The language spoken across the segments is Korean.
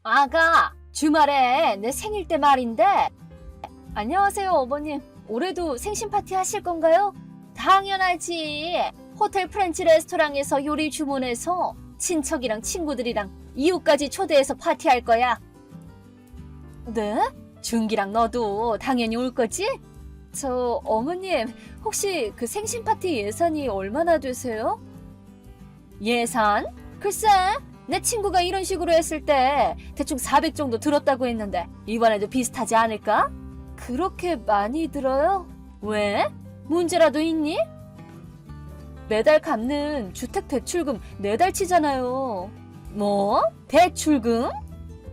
아가, 주말에 내 생일 때 말인데. 안녕하세요, 어머님. 올해도 생신 파티 하실 건가요? 당연하지. 호텔 프렌치 레스토랑에서 요리 주문해서 친척이랑 친구들이랑 이웃까지 초대해서 파티할 거야. 네? 준기랑 너도 당연히 올 거지? 저, 어머님, 혹시 그 생신 파티 예산이 얼마나 되세요? 예산? 글쎄, 내 친구가 이런 식으로 했을 때 대충 400 정도 들었다고 했는데 이번에도 비슷하지 않을까? 그렇게 많이 들어요? 왜? 문제라도 있니? 매달 갚는 주택 대출금 4달 치잖아요. 뭐? 대출금?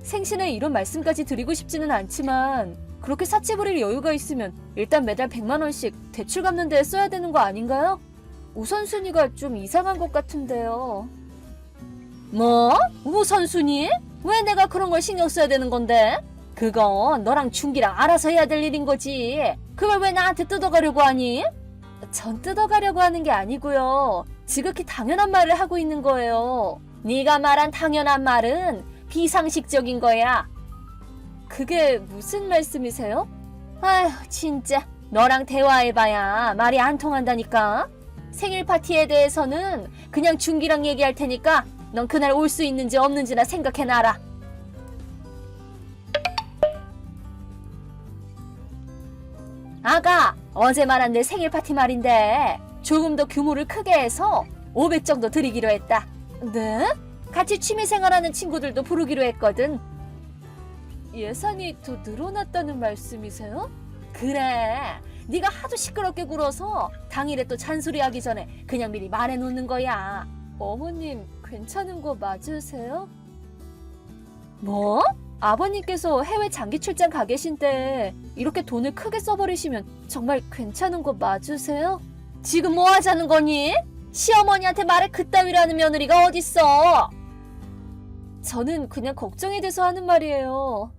생신에 이런 말씀까지 드리고 싶지는 않지만 그렇게 사치 부릴 여유가 있으면 일단 매달 100만 원씩 대출 갚는 데 써야 되는 거 아닌가요? 우선순위가 좀 이상한 것 같은데요. 뭐? 우선순위? 왜 내가 그런 걸 신경 써야 되는 건데? 그건 너랑 준기랑 알아서 해야 될 일인 거지. 그걸 왜 나한테 뜯어가려고 하니? 전 뜯어가려고 하는 게 아니고요. 지극히 당연한 말을 하고 있는 거예요. 네가 말한 당연한 말은 비상식적인 거야. 그게 무슨 말씀이세요? 아휴, 진짜 너랑 대화해봐야 말이 안 통한다니까. 생일 파티에 대해서는 그냥 준기랑 얘기할 테니까 넌 그날 올 수 있는지 없는지나 생각해놔라. 아가, 어제 말한 내 생일 파티 말인데 조금 더 규모를 크게 해서 500 정도 드리기로 했다. 네? 같이 취미생활하는 친구들도 부르기로 했거든. 예산이 더 늘어났다는 말씀이세요? 그래, 네가 하도 시끄럽게 굴어서 당일에 또 잔소리하기 전에 그냥 미리 말해놓는 거야. 어머님, 괜찮은 거 맞으세요? 뭐? 아버님께서 해외 장기 출장 가 계신데 이렇게 돈을 크게 써버리시면 정말 괜찮은 거 맞으세요? 지금 뭐 하자는 거니? 시어머니한테 말을 그따위로 하는 며느리가 어딨어? 저는 그냥 걱정이 돼서 하는 말이에요.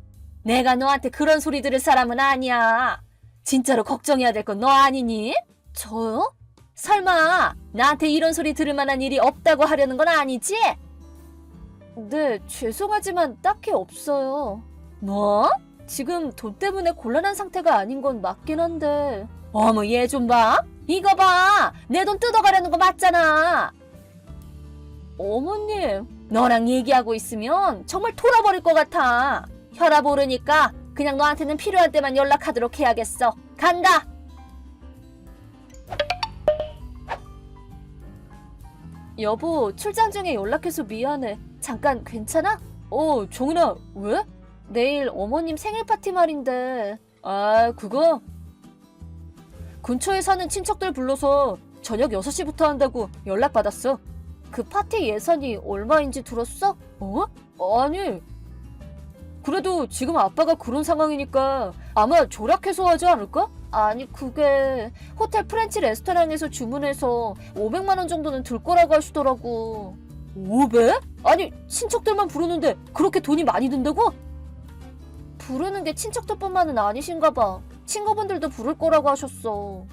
내가 너한테 그런 소리 들을 사람은 아니야. 진짜로 걱정해야 될 건 너 아니니? 저요? 설마 나한테 이런 소리 들을 만한 일이 없다고 하려는 건 아니지? 네, 죄송하지만 딱히 없어요. 뭐? 지금 돈 때문에 곤란한 상태가 아닌 건 맞긴 한데. 어머, 얘 좀 봐. 이거 봐. 내 돈 뜯어가려는 거 맞잖아. 어머님, 너랑 얘기하고 있으면 정말 돌아버릴 것 같아. 혈압 오르니까 그냥 너한테는 필요할 때만 연락하도록 해야겠어. 간다. 여보, 출장 중에 연락해서 미안해. 잠깐 괜찮아? 정은아, 왜? 내일 어머님 생일 파티 말인데. 아, 그거? 근처에 사는 친척들 불러서 저녁 6시부터 한다고 연락받았어. 그 파티 예산이 얼마인지 들었어? 아니. 그래도 지금 아빠가 그런 상황이니까 아마 절약해서 하지 않을까? 아니, 그게 호텔 프렌치 레스토랑에서 주문해서 500만 원 정도는 들 거라고 하시더라고. 500? 아니, 친척들만 부르는데 그렇게 돈이 많이 든다고? 부르는 게 친척들뿐만은 아니신가 봐. 친구분들도 부를 거라고 하셨어.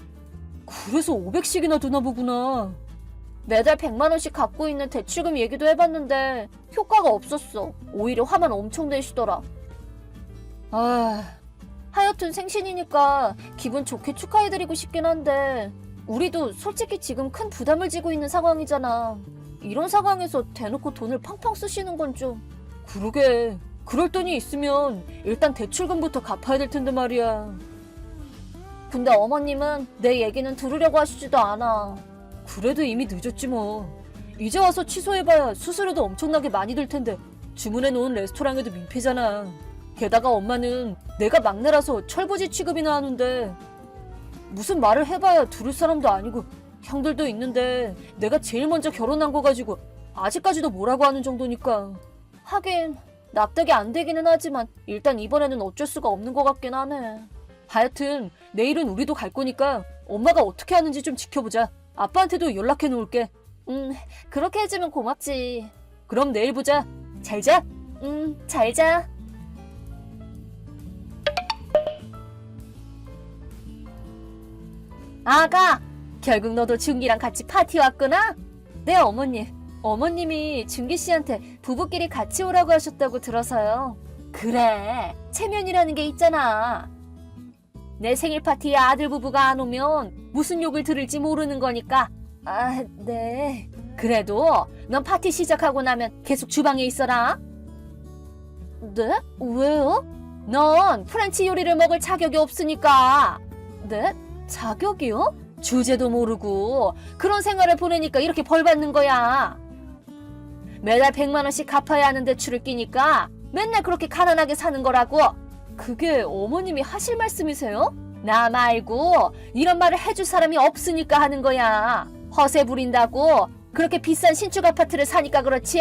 그래서 500씩이나 드나 보구나. 매달 100만 원씩 갖고 있는 대출금 얘기도 해봤는데 효과가 없었어. 오히려 화만 엄청 내시더라. 하여튼 생신이니까 기분 좋게 축하해드리고 싶긴 한데 우리도 솔직히 지금 큰 부담을 지고 있는 상황이잖아. 이런 상황에서 대놓고 돈을 팡팡 쓰시는 건 좀... 그러게, 그럴 돈이 있으면 일단 대출금부터 갚아야 될 텐데 말이야. 근데 어머님은 내 얘기는 들으려고 하시지도 않아. 그래도 이미 늦었지 뭐. 이제 와서 취소해봐야 수수료도 엄청나게 많이 들 텐데 주문해놓은 레스토랑에도 민폐잖아. 게다가 엄마는 내가 막내라서 철부지 취급이나 하는데 무슨 말을 해봐야 들을 사람도 아니고 형들도 있는데 내가 제일 먼저 결혼한 거 가지고 아직까지도 뭐라고 하는 정도니까. 하긴 납득이 안 되기는 하지만 일단 이번에는 어쩔 수가 없는 것 같긴 하네. 하여튼 내일은 우리도 갈 거니까 엄마가 어떻게 하는지 좀 지켜보자. 아빠한테도 연락해 놓을게. 그렇게 해주면 고맙지. 그럼 내일 보자. 잘 자. 잘 자. 아가, 결국 너도 준기랑 같이 파티 왔구나? 네, 어머니. 어머님이 준기 씨한테 부부끼리 같이 오라고 하셨다고 들어서요. 그래, 체면이라는 게 있잖아. 내 생일 파티에 아들 부부가 안 오면 무슨 욕을 들을지 모르는 거니까. 아, 네. 그래도 넌 파티 시작하고 나면 계속 주방에 있어라. 네? 왜요? 넌 프렌치 요리를 먹을 자격이 없으니까. 네? 자격이요? 주제도 모르고 그런 생활을 보내니까 이렇게 벌 받는 거야. 매달 100만 원씩 갚아야 하는 대출을 끼니까 맨날 그렇게 가난하게 사는 거라고. 그게 어머님이 하실 말씀이세요? 나 말고 이런 말을 해줄 사람이 없으니까 하는 거야. 허세 부린다고 그렇게 비싼 신축 아파트를 사니까 그렇지.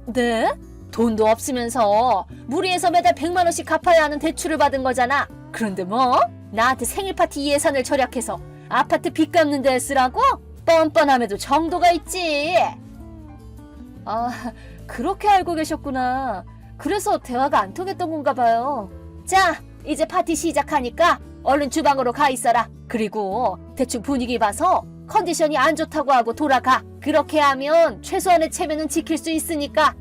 네? 돈도 없으면서 무리해서 매달 100만 원씩 갚아야 하는 대출을 받은 거잖아. 그런데 뭐? 나한테 생일 파티 예산을 절약해서 아파트 빚 갚는 데 쓰라고? 뻔뻔함에도 정도가 있지. 아, 그렇게 알고 계셨구나. 그래서 대화가 안 통했던 건가 봐요. 자, 이제 파티 시작하니까 얼른 주방으로 가 있어라. 그리고 대충 분위기 봐서 컨디션이 안 좋다고 하고 돌아가. 그렇게 하면 최소한의 체면은 지킬 수 있으니까.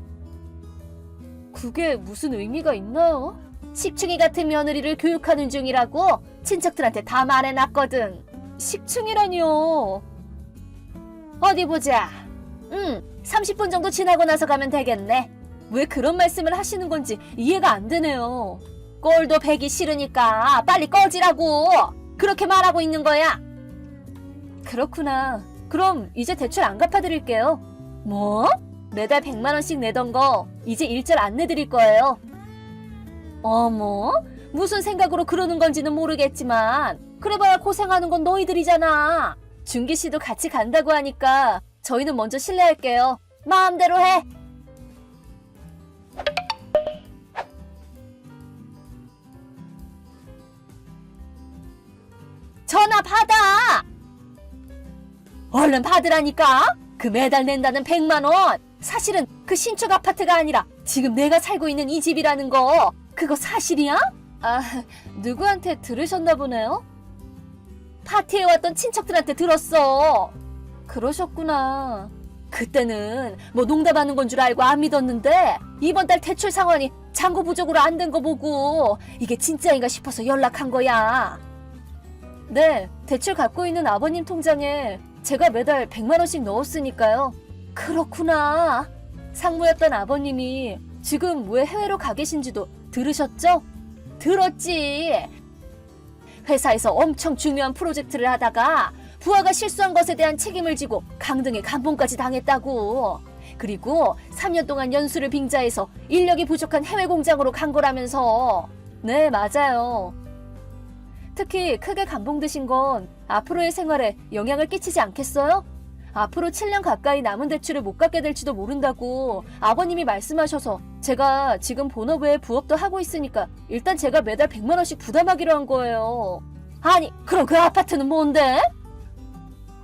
그게 무슨 의미가 있나요? 식충이 같은 며느리를 교육하는 중이라고 친척들한테 다 말해놨거든. 식충이라니요. 어디 보자. 30분 정도 지나고 나서 가면 되겠네. 왜 그런 말씀을 하시는 건지 이해가 안 되네요. 꼴도 배기 싫으니까 빨리 꺼지라고 그렇게 말하고 있는 거야. 그렇구나. 그럼 이제 대출 안 갚아드릴게요. 뭐? 매달 100만 원씩 내던 거 이제 일절 안 내드릴 거예요. 어머, 무슨 생각으로 그러는 건지는 모르겠지만 그래봐야 고생하는 건 너희들이잖아. 준기 씨도 같이 간다고 하니까 저희는 먼저 실례할게요. 마음대로 해. 전화 받아! 얼른 받으라니까? 그 매달 낸다는 100만 원 사실은 그 신축 아파트가 아니라 지금 내가 살고 있는 이 집이라는 거 그거 사실이야? 아, 누구한테 들으셨나 보네요? 파티에 왔던 친척들한테 들었어. 그러셨구나. 그때는 뭐 농담하는 건 줄 알고 안 믿었는데 이번 달 대출 상환이 잔고 부족으로 안 된 거 보고 이게 진짜인가 싶어서 연락한 거야. 네, 대출 갖고 있는 아버님 통장에 제가 매달 100만 원씩 넣었으니까요. 그렇구나. 상무였던 아버님이 지금 왜 해외로 가 계신지도 들으셨죠? 들었지. 회사에서 엄청 중요한 프로젝트를 하다가 부하가 실수한 것에 대한 책임을 지고 강등의 감봉까지 당했다고. 그리고 3년 동안 연수를 빙자해서 인력이 부족한 해외 공장으로 간 거라면서. 네, 맞아요. 특히 크게 감봉드신 건 앞으로의 생활에 영향을 끼치지 않겠어요? 앞으로 7년 가까이 남은 대출을 못 갚게 될지도 모른다고 아버님이 말씀하셔서 제가 지금 본업에 부업도 하고 있으니까 일단 제가 매달 100만 원씩 부담하기로 한 거예요. 아니, 그럼 그 아파트는 뭔데?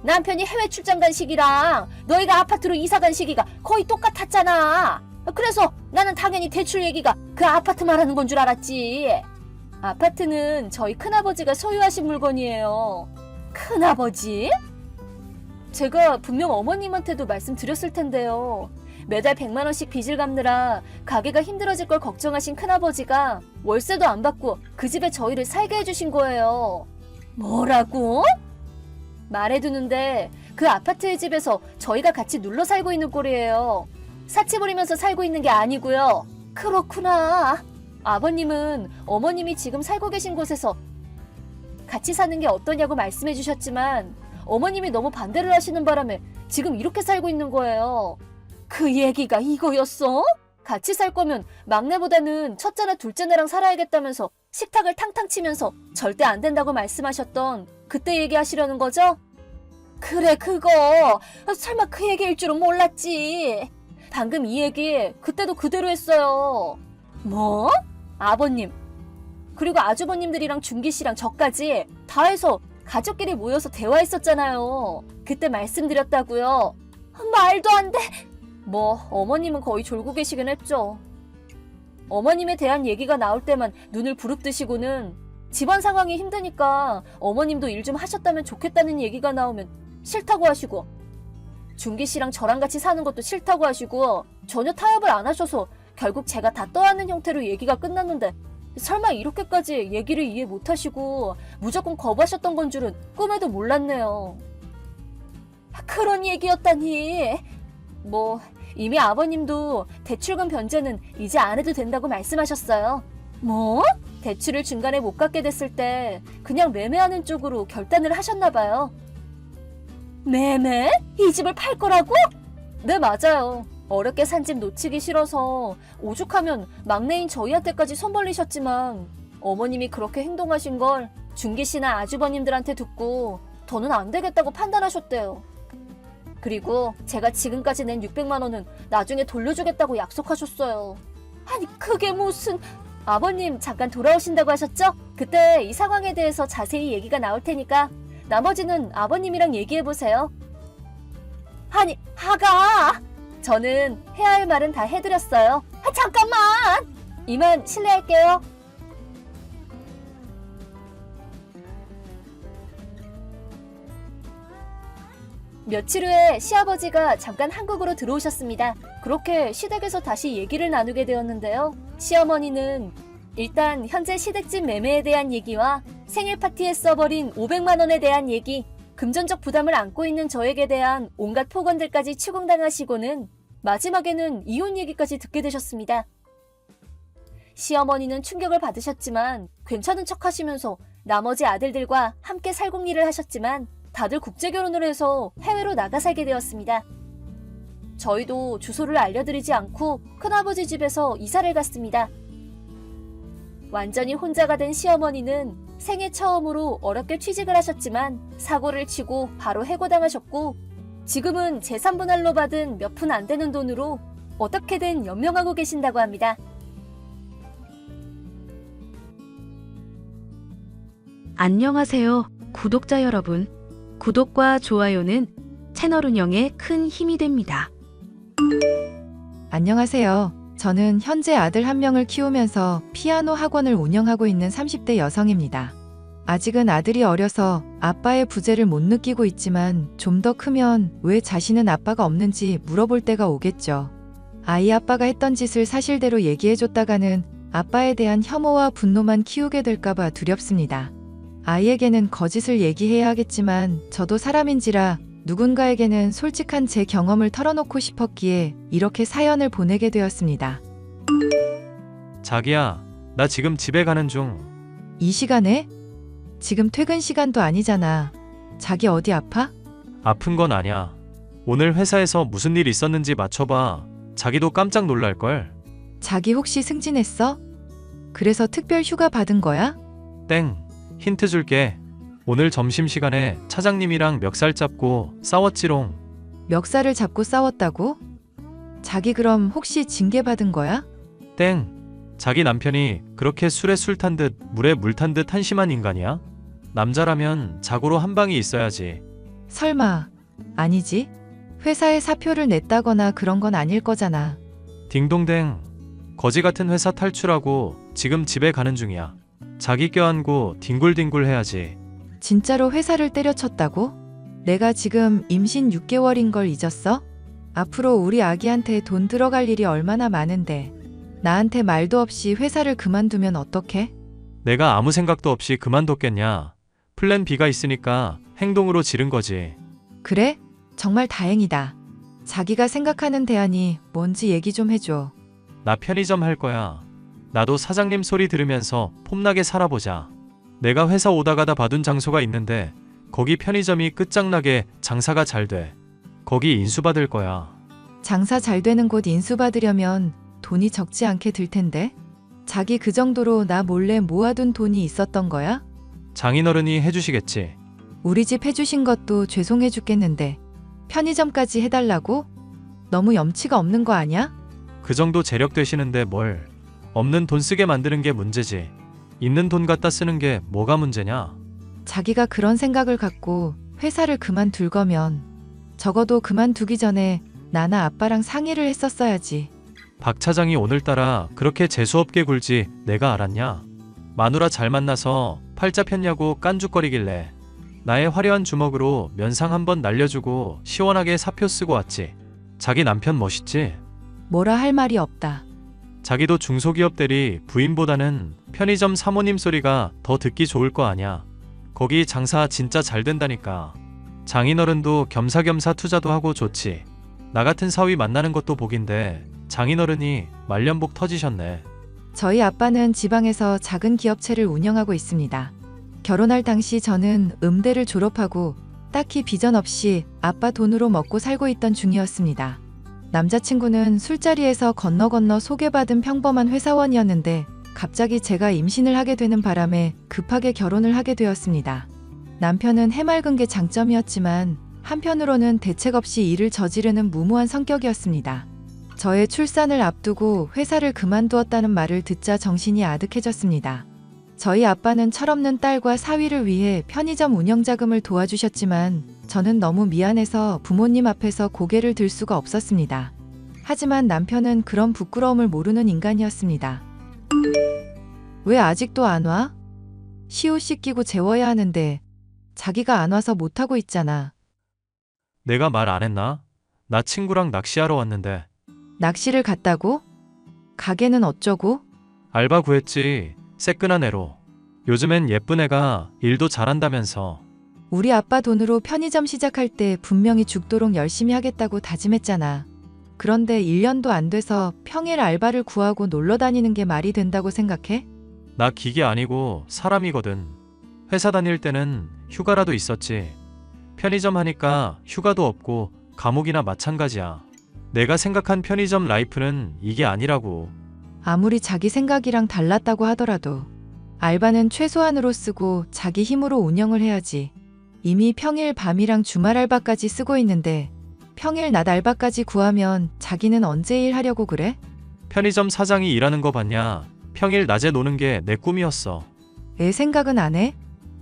남편이 해외 출장 간 시기랑 너희가 아파트로 이사 간 시기가 거의 똑같았잖아. 그래서 나는 당연히 대출 얘기가 그 아파트 말하는 건 줄 알았지. 아파트는 저희 큰아버지가 소유하신 물건이에요. 큰아버지? 제가 분명 어머님한테도 말씀드렸을 텐데요. 매달 100만 원씩 빚을 갚느라 가게가 힘들어질 걸 걱정하신 큰아버지가 월세도 안 받고 그 집에 저희를 살게 해주신 거예요. 뭐라고? 말해두는데 그 아파트의 집에서 저희가 같이 눌러 살고 있는 꼴이에요. 사치 부리면서 살고 있는 게 아니고요. 그렇구나. 아버님은 어머님이 지금 살고 계신 곳에서 같이 사는 게 어떠냐고 말씀해 주셨지만 어머님이 너무 반대를 하시는 바람에 지금 이렇게 살고 있는 거예요. 그 얘기가 이거였어? 같이 살 거면 막내보다는 첫째나 둘째네랑 살아야겠다면서 식탁을 탕탕 치면서 절대 안 된다고 말씀하셨던 그때 얘기하시려는 거죠? 그래, 그거. 설마 그 얘기일 줄은 몰랐지. 방금 이 얘기 그때도 그대로 했어요. 뭐? 아버님 그리고 아주버님들이랑 준기 씨랑 저까지 다 해서 가족끼리 모여서 대화했었잖아요. 그때 말씀드렸다고요. 말도 안 돼. 뭐 어머님은 거의 졸고 계시긴 했죠. 어머님에 대한 얘기가 나올 때만 눈을 부릅뜨시고는 집안 상황이 힘드니까 어머님도 일 좀 하셨다면 좋겠다는 얘기가 나오면 싫다고 하시고 준기 씨랑 저랑 같이 사는 것도 싫다고 하시고 전혀 타협을 안 하셔서 결국 제가 다 떠안는 형태로 얘기가 끝났는데 설마 이렇게까지 얘기를 이해 못 하시고 무조건 거부하셨던 건 줄은 꿈에도 몰랐네요. 그런 얘기였다니. 뭐 이미 아버님도 대출금 변제는 이제 안 해도 된다고 말씀하셨어요. 뭐? 대출을 중간에 못 갚게 됐을 때 그냥 매매하는 쪽으로 결단을 하셨나 봐요. 매매? 이 집을 팔 거라고? 네, 맞아요. 어렵게 산 집 놓치기 싫어서 오죽하면 막내인 저희한테까지 손 벌리셨지만 어머님이 그렇게 행동하신 걸 준기 씨나 아주버님들한테 듣고 더는 안 되겠다고 판단하셨대요. 그리고 제가 지금까지 낸 600만 원은 나중에 돌려주겠다고 약속하셨어요. 아니 그게 무슨... 아버님 잠깐 돌아오신다고 하셨죠? 그때 이 상황에 대해서 자세히 얘기가 나올 테니까 나머지는 아버님이랑 얘기해보세요. 아니 아가! 저는 해야 할 말은 다 해드렸어요. 잠깐만! 이만 실례할게요. 며칠 후에 시아버지가 잠깐 한국으로 들어오셨습니다. 그렇게 시댁에서 다시 얘기를 나누게 되었는데요. 시어머니는 일단 현재 시댁집 매매에 대한 얘기와 생일 파티에 써버린 500만 원에 대한 얘기, 금전적 부담을 안고 있는 저에게 대한 온갖 폭언들까지 추궁당하시고는 마지막에는 이혼 얘기까지 듣게 되셨습니다. 시어머니는 충격을 받으셨지만 괜찮은 척 하시면서 나머지 아들들과 함께 살궁리를 하셨지만 다들 국제결혼을 해서 해외로 나가 살게 되었습니다. 저희도 주소를 알려드리지 않고 큰아버지 집에서 이사를 갔습니다. 완전히 혼자가 된 시어머니는 생애 처음으로 어렵게 취직을 하셨지만 사고를 치고 바로 해고당하셨고 지금은 재산분할로 받은 몇 푼 안 되는 돈으로 어떻게든 연명하고 계신다고 합니다. 안녕하세요, 구독자 여러분. 구독과 좋아요는 채널 운영에 큰 힘이 됩니다. 안녕하세요. 저는 현재 아들 한 명을 키우면서 피아노 학원을 운영하고 있는 30대 여성입니다. 아직은 아들이 어려서 아빠의 부재를 못 느끼고 있지만 좀 더 크면 왜 자신은 아빠가 없는지 물어볼 때가 오겠죠. 아이 아빠가 했던 짓을 사실대로 얘기해줬다가는 아빠에 대한 혐오와 분노만 키우게 될까봐 두렵습니다. 아이에게는 거짓을 얘기해야 하겠지만 저도 사람인지라 누군가에게는 솔직한 제 경험을 털어놓고 싶었기에 이렇게 사연을 보내게 되었습니다. 자기야, 나 지금 집에 가는 중. 이 시간에? 지금 퇴근 시간도 아니잖아. 자기 어디 아파? 아픈 건 아냐. 오늘 회사에서 무슨 일 있었는지 맞춰봐. 자기도 깜짝 놀랄걸. 자기 혹시 승진했어? 그래서 특별 휴가 받은 거야? 땡. 힌트 줄게. 오늘 점심시간에 차장님이랑 멱살 잡고 싸웠지롱. 멱살을 잡고 싸웠다고? 자기 그럼 혹시 징계 받은 거야? 땡. 자기 남편이 그렇게 술에 술 탄 듯 물에 물 탄 듯 한심한 인간이야? 남자라면 자고로 한 방이 있어야지. 설마. 아니지? 회사에 사표를 냈다거나 그런 건 아닐 거잖아. 딩동댕. 거지 같은 회사 탈출하고 지금 집에 가는 중이야. 자기 껴안고 뒹굴뒹굴 해야지. 진짜로 회사를 때려쳤다고? 내가 지금 임신 6개월인 걸 잊었어? 앞으로 우리 아기한테 돈 들어갈 일이 얼마나 많은데 나한테 말도 없이 회사를 그만두면 어떡해? 내가 아무 생각도 없이 그만뒀겠냐. 플랜 B가 있으니까 행동으로 지른 거지. 그래? 정말 다행이다. 자기가 생각하는 대안이 뭔지 얘기 좀 해줘. 나 편의점 할 거야. 나도 사장님 소리 들으면서 폼나게 살아보자. 내가 회사 오다 가다 봐둔 장소가 있는데 거기 편의점이 끝장나게 장사가 잘 돼. 거기 인수받을 거야. 장사 잘 되는 곳 인수받으려면 돈이 적지 않게 들 텐데? 자기 그 정도로 나 몰래 모아둔 돈이 있었던 거야? 장인어른이 해주시겠지. 우리 집 해주신 것도 죄송해 죽겠는데 편의점까지 해달라고? 너무 염치가 없는 거 아니야? 그 정도 재력 되시는데 뭘. 없는 돈 쓰게 만드는 게 문제지. 있는 돈 갖다 쓰는 게 뭐가 문제냐? 자기가 그런 생각을 갖고 회사를 그만둘 거면 적어도 그만두기 전에 나나 아빠랑 상의를 했었어야지. 박 차장이 오늘따라 그렇게 재수없게 굴지 내가 알았냐? 마누라 잘 만나서 팔자 폈냐고 깐죽거리길래. 나의 화려한 주먹으로 면상 한번 날려주고 시원하게 사표 쓰고 왔지. 자기 남편 멋있지? 뭐라 할 말이 없다. 자기도 중소기업 대리 부인보다는 편의점 사모님 소리가 더 듣기 좋을 거 아냐. 거기 장사 진짜 잘 된다니까. 장인어른도 겸사겸사 투자도 하고 좋지. 나 같은 사위 만나는 것도 복인데 장인어른이 말년복 터지셨네. 저희 아빠는 지방에서 작은 기업체를 운영하고 있습니다. 결혼할 당시 저는 음대를 졸업하고 딱히 비전 없이 아빠 돈으로 먹고 살고 있던 중이었습니다. 남자친구는 술자리에서 건너 소개받은 평범한 회사원이었는데 갑자기 제가 임신을 하게 되는 바람에 급하게 결혼을 하게 되었습니다. 남편은 해맑은 게 장점이었지만 한편으로는 대책 없이 일을 저지르는 무모한 성격이었습니다. 저의 출산을 앞두고 회사를 그만두었다는 말을 듣자 정신이 아득해졌습니다. 저희 아빠는 철없는 딸과 사위를 위해 편의점 운영 자금을 도와주셨지만 저는 너무 미안해서 부모님 앞에서 고개를 들 수가 없었습니다. 하지만 남편은 그런 부끄러움을 모르는 인간이었습니다. 왜 아직도 안 와? 시옷 씻기고 재워야 하는데 자기가 안 와서 못하고 있잖아. 내가 말 안 했나? 나 친구랑 낚시하러 왔는데. 낚시를 갔다고? 가게는 어쩌고? 알바 구했지. 새끈한 애로. 요즘엔 예쁜 애가 일도 잘한다면서. 우리 아빠 돈으로 편의점 시작할 때 분명히 죽도록 열심히 하겠다고 다짐했잖아. 그런데 1년도 안 돼서 평일 알바를 구하고 놀러 다니는 게 말이 된다고 생각해? 나 기계 아니고 사람이거든. 회사 다닐 때는 휴가라도 있었지. 편의점 하니까 휴가도 없고 감옥이나 마찬가지야. 내가 생각한 편의점 라이프는 이게 아니라고. 아무리 자기 생각이랑 달랐다고 하더라도 알바는 최소한으로 쓰고 자기 힘으로 운영을 해야지. 이미 평일 밤이랑 주말 알바까지 쓰고 있는데 평일 낮 알바까지 구하면 자기는 언제 일하려고 그래? 편의점 사장이 일하는 거 봤냐? 평일 낮에 노는 게 내 꿈이었어. 애 생각은 안 해?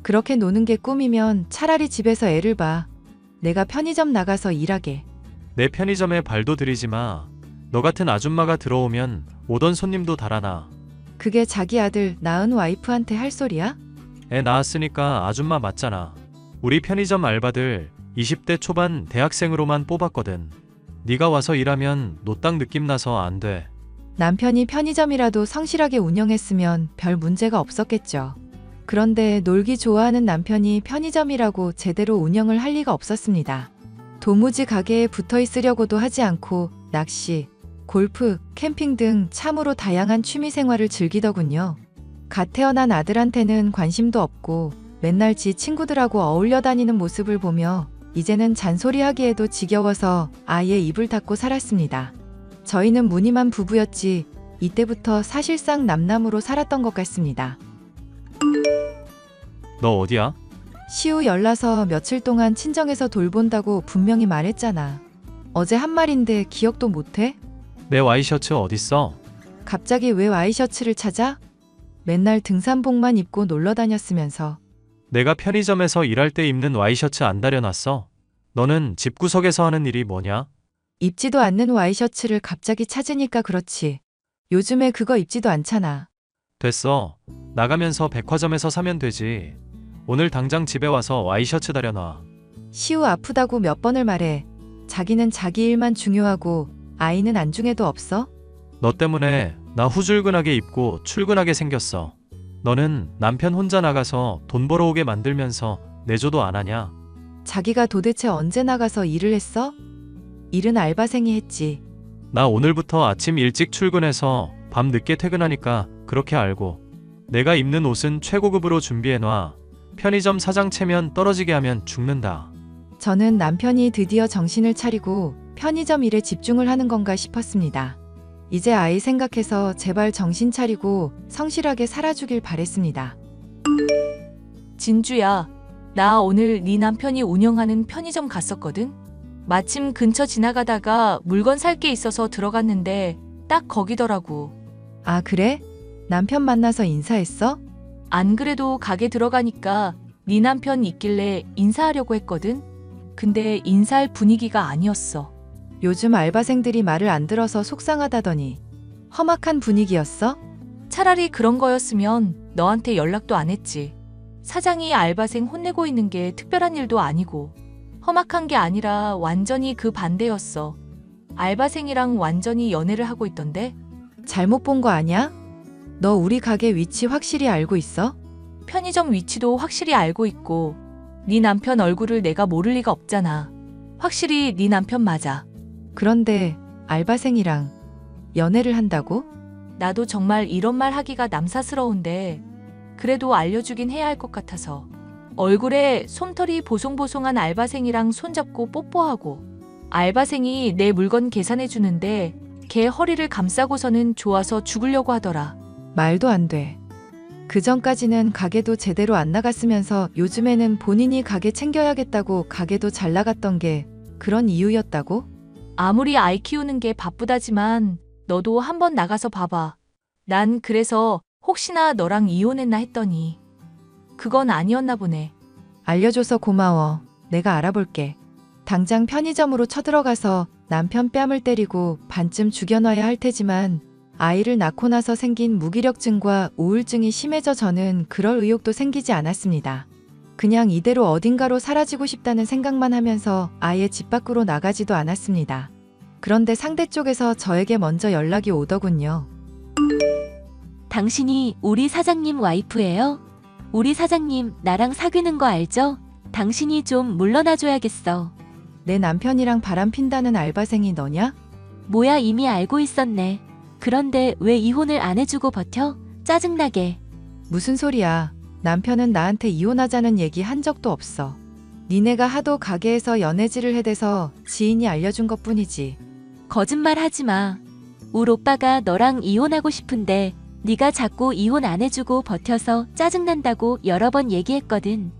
그렇게 노는 게 꿈이면 차라리 집에서 애를 봐. 내가 편의점 나가서 일하게. 내 편의점에 발도 들이지 마. 너 같은 아줌마가 들어오면 오던 손님도 달아나. 그게 자기 아들 낳은 와이프한테 할 소리야? 애 낳았으니까 아줌마 맞잖아. 우리 편의점 알바들 20대 초반 대학생으로만 뽑았거든. 네가 와서 일하면 노땅 느낌 나서 안 돼. 남편이 편의점이라도 성실하게 운영했으면 별 문제가 없었겠죠. 그런데 놀기 좋아하는 남편이 편의점이라고 제대로 운영을 할 리가 없었습니다. 도무지 가게에 붙어 있으려고도 하지 않고 낚시, 골프, 캠핑 등 참으로 다양한 취미 생활을 즐기더군요. 갓 태어난 아들한테는 관심도 없고 맨날 지 친구들하고 어울려 다니는 모습을 보며 이제는 잔소리하기에도 지겨워서 아예 입을 닫고 살았습니다. 저희는 무늬만 부부였지 이때부터 사실상 남남으로 살았던 것 같습니다. 너 어디야? 시우 열나서 며칠 동안 친정에서 돌본다고 분명히 말했잖아. 어제 한 말인데 기억도 못해? 내 와이셔츠 어딨어? 갑자기 왜 와이셔츠를 찾아? 맨날 등산복만 입고 놀러 다녔으면서. 내가 편의점에서 일할 때 입는 와이셔츠 안 다려놨어? 너는 집구석에서 하는 일이 뭐냐? 입지도 않는 와이셔츠를 갑자기 찾으니까 그렇지. 요즘에 그거 입지도 않잖아. 됐어. 나가면서 백화점에서 사면 되지. 오늘 당장 집에 와서 와이셔츠 다려놔. 시우 아프다고 몇 번을 말해. 자기는 자기 일만 중요하고 아이는 안중에도 없어? 너 때문에 나 후줄근하게 입고 출근하게 생겼어. 너는 남편 혼자 나가서 돈 벌어오게 만들면서 내조도 안 하냐? 자기가 도대체 언제 나가서 일을 했어? 일은 알바생이 했지. 나 오늘부터 아침 일찍 출근해서 밤 늦게 퇴근하니까 그렇게 알고. 내가 입는 옷은 최고급으로 준비해놔. 편의점 사장 체면 떨어지게 하면 죽는다. 저는 남편이 드디어 정신을 차리고 편의점 일에 집중을 하는 건가 싶었습니다. 이제 아이 생각해서 제발 정신 차리고 성실하게 살아주길 바랬습니다. 진주야, 나 오늘 네 남편이 운영하는 편의점 갔었거든? 마침 근처 지나가다가 물건 살 게 있어서 들어갔는데 딱 거기더라고. 아, 그래? 남편 만나서 인사했어? 안 그래도 가게 들어가니까 네 남편 있길래 인사하려고 했거든? 근데 인사할 분위기가 아니었어. 요즘 알바생들이 말을 안 들어서 속상하다더니 험악한 분위기였어? 차라리 그런 거였으면 너한테 연락도 안 했지. 사장이 알바생 혼내고 있는 게 특별한 일도 아니고 험악한 게 아니라 완전히 그 반대였어. 알바생이랑 완전히 연애를 하고 있던데? 잘못 본 거 아니야? 너 우리 가게 위치 확실히 알고 있어? 편의점 위치도 확실히 알고 있고 네 남편 얼굴을 내가 모를 리가 없잖아. 확실히 네 남편 맞아. 그런데 알바생이랑 연애를 한다고? 나도 정말 이런 말 하기가 남사스러운데 그래도 알려주긴 해야 할 것 같아서. 얼굴에 솜털이 보송보송한 알바생이랑 손잡고 뽀뽀하고 알바생이 내 물건 계산해 주는데 걔 허리를 감싸고서는 좋아서 죽으려고 하더라. 말도 안 돼. 그 전까지는 가게도 제대로 안 나갔으면서 요즘에는 본인이 가게 챙겨야겠다고 가게도 잘 나갔던 게 그런 이유였다고? 아무리 아이 키우는 게 바쁘다지만 너도 한번 나가서 봐봐. 난 그래서 혹시나 너랑 이혼했나 했더니 그건 아니었나 보네. 알려줘서 고마워. 내가 알아볼게. 당장 편의점으로 쳐들어가서 남편 뺨을 때리고 반쯤 죽여놔야 할 테지만 아이를 낳고 나서 생긴 무기력증과 우울증이 심해져 저는 그럴 의욕도 생기지 않았습니다. 그냥 이대로 어딘가로 사라지고 싶다는 생각만 하면서 아예 집 밖으로 나가지도 않았습니다. 그런데 상대 쪽에서 저에게 먼저 연락이 오더군요. 당신이 우리 사장님 와이프예요? 우리 사장님 나랑 사귀는 거 알죠? 당신이 좀 물러나줘야겠어. 내 남편이랑 바람 핀다는 알바생이 너냐? 뭐야 이미 알고 있었네. 그런데 왜 이혼을 안 해주고 버텨? 짜증나게. 무슨 소리야. 남편은 나한테 이혼하자는 얘기 한 적도 없어. 니네가 하도 가게에서 연애질을 해대서 지인이 알려준 것뿐이지. 거짓말 하지 마. 울 오빠가 너랑 이혼하고 싶은데 네가 자꾸 이혼 안 해주고 버텨서 짜증난다고 여러 번 얘기했거든.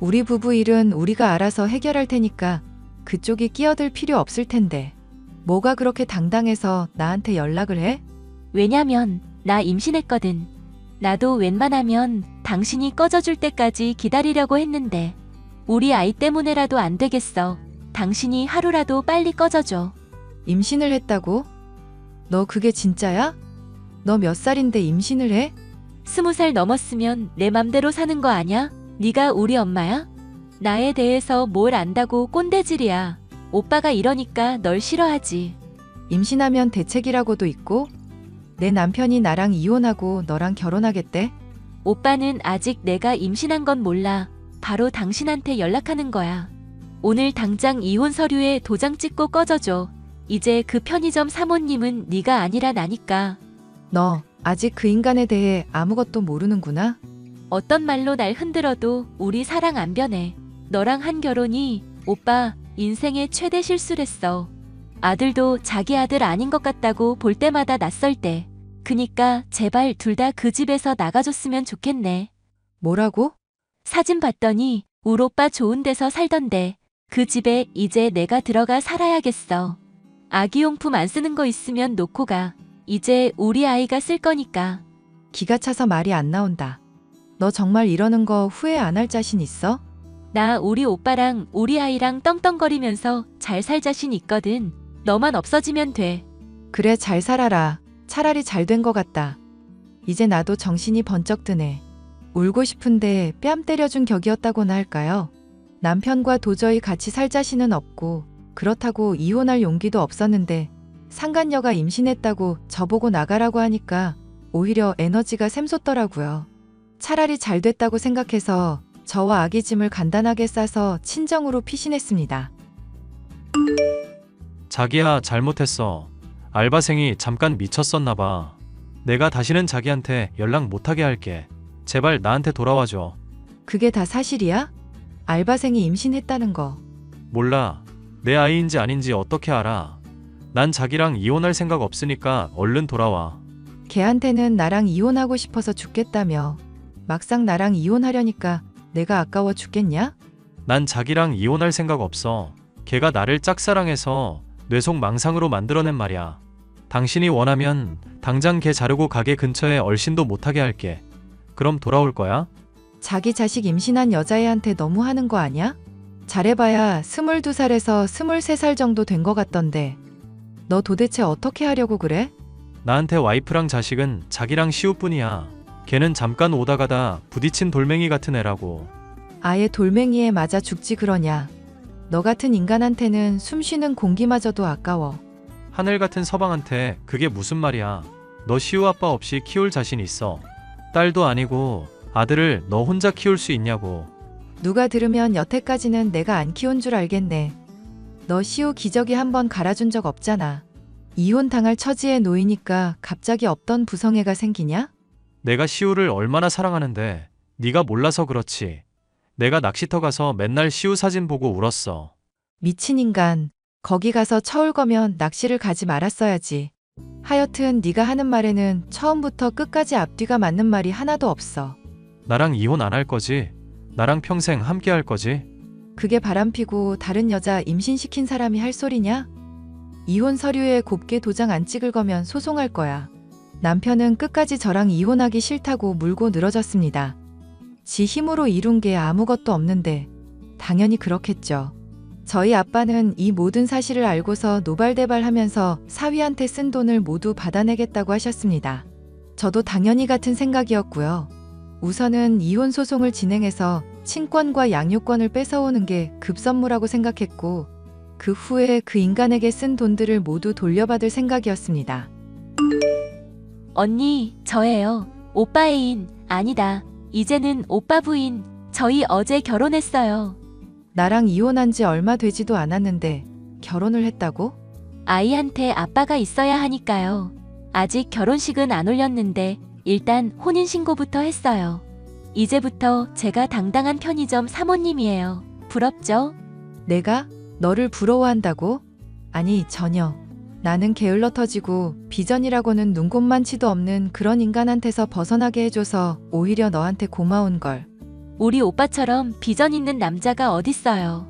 우리 부부 일은 우리가 알아서 해결할 테니까 그쪽이 끼어들 필요 없을 텐데. 뭐가 그렇게 당당해서 나한테 연락을 해? 왜냐면 나 임신했거든. 나도 웬만하면 당신이 꺼져줄 때까지 기다리려고 했는데 우리 아이 때문에라도 안 되겠어. 당신이 하루라도 빨리 꺼져줘. 임신을 했다고? 너 그게 진짜야? 너 몇 살인데 임신을 해? 20살 넘었으면 내 맘대로 사는 거 아냐? 네가 우리 엄마야? 나에 대해서 뭘 안다고 꼰대질이야. 오빠가 이러니까 널 싫어하지. 임신하면 대책이라고도 있고? 내 남편이 나랑 이혼하고 너랑 결혼하겠대? 오빠는 아직 내가 임신한 건 몰라. 바로 당신한테 연락하는 거야. 오늘 당장 이혼 서류에 도장 찍고 꺼져줘. 이제 그 편의점 사모님은 네가 아니라 나니까. 너 아직 그 인간에 대해 아무것도 모르는구나? 어떤 말로 날 흔들어도 우리 사랑 안 변해. 너랑 한 결혼이 오빠 인생의 최대 실수랬어. 아들도 자기 아들 아닌 것 같다고 볼 때마다 낯설 때. 그니까 제발 둘 다 그 집에서 나가줬으면 좋겠네. 뭐라고? 사진 봤더니 울 오빠 좋은 데서 살던데 그 집에 이제 내가 들어가 살아야겠어. 아기용품 안 쓰는 거 있으면 놓고 가. 이제 우리 아이가 쓸 거니까. 기가 차서 말이 안 나온다. 너 정말 이러는 거 후회 안 할 자신 있어? 나 우리 오빠랑 우리 아이랑 떵떵거리면서 잘 살 자신 있거든. 너만 없어지면 돼. 그래, 잘 살아라. 차라리 잘 된 것 같다. 이제 나도 정신이 번쩍 드네. 울고 싶은데 뺨 때려준 격이었다고나 할까요? 남편과 도저히 같이 살 자신은 없고 그렇다고 이혼할 용기도 없었는데 상간녀가 임신했다고 저보고 나가라고 하니까 오히려 에너지가 샘솟더라고요. 차라리 잘 됐다고 생각해서 저와 아기 짐을 간단하게 싸서 친정으로 피신했습니다. 자기야, 잘못했어. 알바생이 잠깐 미쳤었나 봐. 내가 다시는 자기한테 연락 못하게 할게. 제발 나한테 돌아와줘. 그게 다 사실이야? 알바생이 임신했다는 거. 몰라. 내 아이인지 아닌지 어떻게 알아. 난 자기랑 이혼할 생각 없으니까 얼른 돌아와. 걔한테는 나랑 이혼하고 싶어서 죽겠다며. 막상 나랑 이혼하려니까 내가 아까워 죽겠냐? 난 자기랑 이혼할 생각 없어. 걔가 나를 짝사랑해서 뇌속망상으로 만들어낸 말이야. 당신이 원하면 당장 걔 자르고 가게 근처에 얼씬도 못하게 할게. 그럼 돌아올 거야? 자기 자식 임신한 여자애한테 너무 하는 거 아니야? 잘해봐야 22살에서 23살 정도 된 거 같던데. 너 도대체 어떻게 하려고 그래? 나한테 와이프랑 자식은 자기랑 시우뿐이야. 걔는 잠깐 오다 가다 부딪힌 돌멩이 같은 애라고. 아예 돌멩이에 맞아 죽지 그러냐. 너 같은 인간한테는 숨 쉬는 공기마저도 아까워. 하늘 같은 서방한테 그게 무슨 말이야. 너 시우 아빠 없이 키울 자신 있어? 딸도 아니고 아들을 너 혼자 키울 수 있냐고. 누가 들으면 여태까지는 내가 안 키운 줄 알겠네. 너 시우 기저귀 한번 갈아준 적 없잖아. 이혼당할 처지에 놓이니까 갑자기 없던 부성애가 생기냐? 내가 시우를 얼마나 사랑하는데 네가 몰라서 그렇지. 내가 낚시터 가서 맨날 시우 사진 보고 울었어. 미친 인간. 거기 가서 처울 거면 낚시를 가지 말았어야지. 하여튼 네가 하는 말에는 처음부터 끝까지 앞뒤가 맞는 말이 하나도 없어. 나랑 이혼 안 할 거지? 나랑 평생 함께 할 거지? 그게 바람피고 다른 여자 임신시킨 사람이 할 소리냐? 이혼 서류에 곱게 도장 안 찍을 거면 소송할 거야. 남편은 끝까지 저랑 이혼하기 싫다고 물고 늘어졌습니다. 지 힘으로 이룬 게 아무것도 없는데 당연히 그렇겠죠. 저희 아빠는 이 모든 사실을 알고서 노발대발하면서 사위한테 쓴 돈을 모두 받아내겠다고 하셨습니다. 저도 당연히 같은 생각이었고요. 우선은 이혼 소송을 진행해서 친권과 양육권을 뺏어오는 게 급선무라고 생각했고, 그 후에 그 인간에게 쓴 돈들을 모두 돌려받을 생각이었습니다. 언니, 저예요. 오빠 애인, 아니다. 이제는 오빠 부인. 저희 어제 결혼했어요. 나랑 이혼한 지 얼마 되지도 않았는데 결혼을 했다고? 아이한테 아빠가 있어야 하니까요. 아직 결혼식은 안 올렸는데 일단 혼인신고부터 했어요. 이제부터 제가 당당한 편의점 사모님이에요. 부럽죠? 내가? 너를 부러워한다고? 아니, 전혀. 나는 게을러 터지고 비전이라고는 눈곱만치도 없는 그런 인간한테서 벗어나게 해줘서 오히려 너한테 고마운 걸. 우리 오빠처럼 비전 있는 남자가 어딨어요.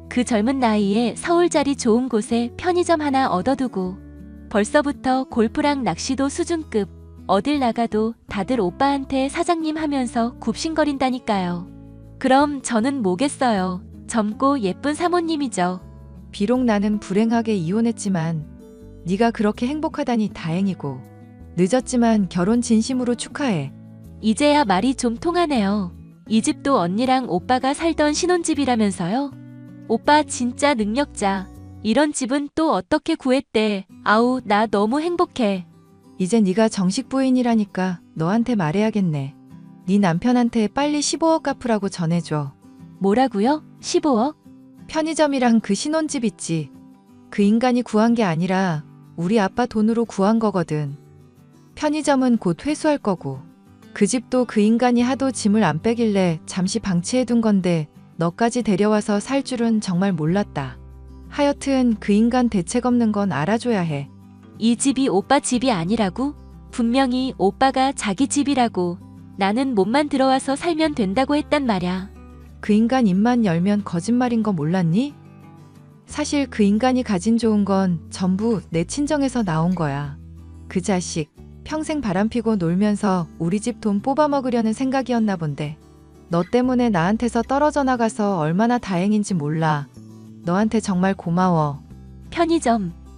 그 젊은 나이에 서울자리 좋은 곳에 편의점 하나 얻어두고 벌써부터 골프랑 낚시도 수준급. 어딜 나가도 다들 오빠한테 사장님 하면서 굽신거린다니까요. 그럼 저는 뭐겠어요. 젊고 예쁜 사모님이죠. 비록 나는 불행하게 이혼했지만 네가 그렇게 행복하다니 다행이고, 늦었지만 결혼 진심으로 축하해. 이제야 말이 좀 통하네요. 이 집도 언니랑 오빠가 살던 신혼집이라면서요? 오빠 진짜 능력자. 이런 집은 또 어떻게 구했대. 아우, 나 너무 행복해. 이제 네가 정식 부인이라니까 너한테 말해야겠네. 네 남편한테 빨리 15억 갚으라고 전해줘. 뭐라고요? 15억? 편의점이랑 그 신혼집 있지. 그 인간이 구한 게 아니라 우리 아빠 돈으로 구한 거거든. 편의점은 곧 회수할 거고, 그 집도 그 인간이 하도 짐을 안 빼길래 잠시 방치해둔 건데 너까지 데려와서 살 줄은 정말 몰랐다. 하여튼 그 인간 대책 없는 건 알아줘야 해. 이 집이 오빠 집이 아니라고? 분명히 오빠가 자기 집이라고. 나는 몸만 들어와서 살면 된다고 했단 말야. 그 인간 입만 열면 거짓말인 거 몰랐니? 사실 그 인간이 가진 좋은 건 전부 내 친정에서 나온 거야. 그 자식 평생 바람피고 놀면서 우리 집 돈 뽑아먹으려는 생각이었나 본데. 너 때문에 나한테서 떨어져 나가서 얼마나 다행인지 몰라. 너한테 정말 고마워.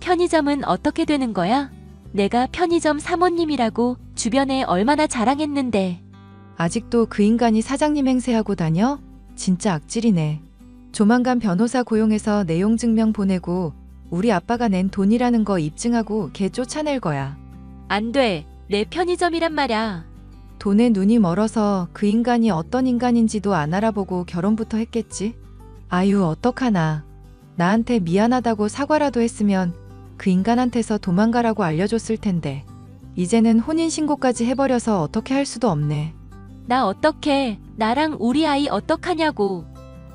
편의점은 어떻게 되는 거야? 내가 편의점 사모님이라고 주변에 얼마나 자랑했는데. 아직도 그 인간이 사장님 행세하고 다녀? 진짜 악질이네. 조만간 변호사 고용해서 내용 증명 보내고 우리 아빠가 낸 돈이라는 거 입증하고 걔 쫓아낼 거야. 안 돼. 내 편의점이란 말야. 돈에 눈이 멀어서 그 인간이 어떤 인간인지도 안 알아보고 결혼부터 했겠지? 아유, 어떡하나. 나한테 미안하다고 사과라도 했으면 그 인간한테서 도망가라고 알려줬을 텐데. 이제는 혼인신고까지 해버려서 어떻게 할 수도 없네. 나 어떡해. 나랑 우리 아이 어떡하냐고.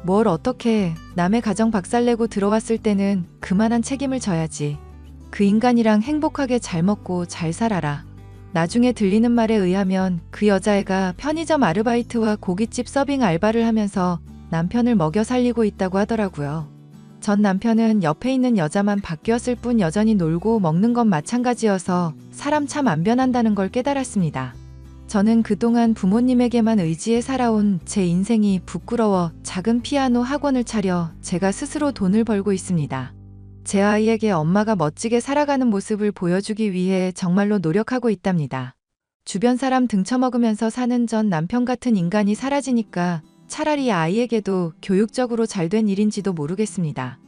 뭘 어떡해. 남의 가정 박살내고 들어왔을 때는 그만한 책임을 져야지. 그 인간이랑 행복하게 잘 먹고 잘 살아라. 나중에 들리는 말에 의하면 그 여자애가 편의점 아르바이트와 고깃집 서빙 알바를 하면서 남편을 먹여 살리고 있다고 하더라고요. 전 남편은 옆에 있는 여자만 바뀌었을 뿐 여전히 놀고 먹는 건 마찬가지여서 사람 참 안 변한다는 걸 깨달았습니다. 저는 그동안 부모님에게만 의지해 살아온 제 인생이 부끄러워 작은 피아노 학원을 차려 제가 스스로 돈을 벌고 있습니다. 제 아이에게 엄마가 멋지게 살아가는 모습을 보여주기 위해 정말로 노력하고 있답니다. 주변 사람 등쳐먹으면서 사는 전 남편 같은 인간이 사라지니까 차라리 아이에게도 교육적으로 잘된 일인지도 모르겠습니다.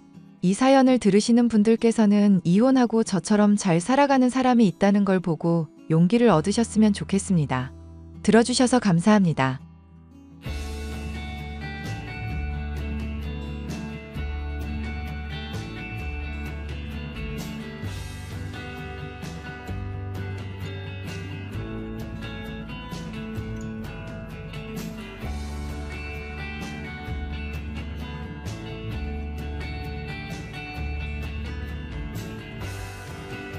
이 사연을 들으시는 분들께서는 이혼하고 저처럼 잘 살아가는 사람이 있다는 걸 보고 용기를 얻으셨으면 좋겠습니다. 들어주셔서 감사합니다.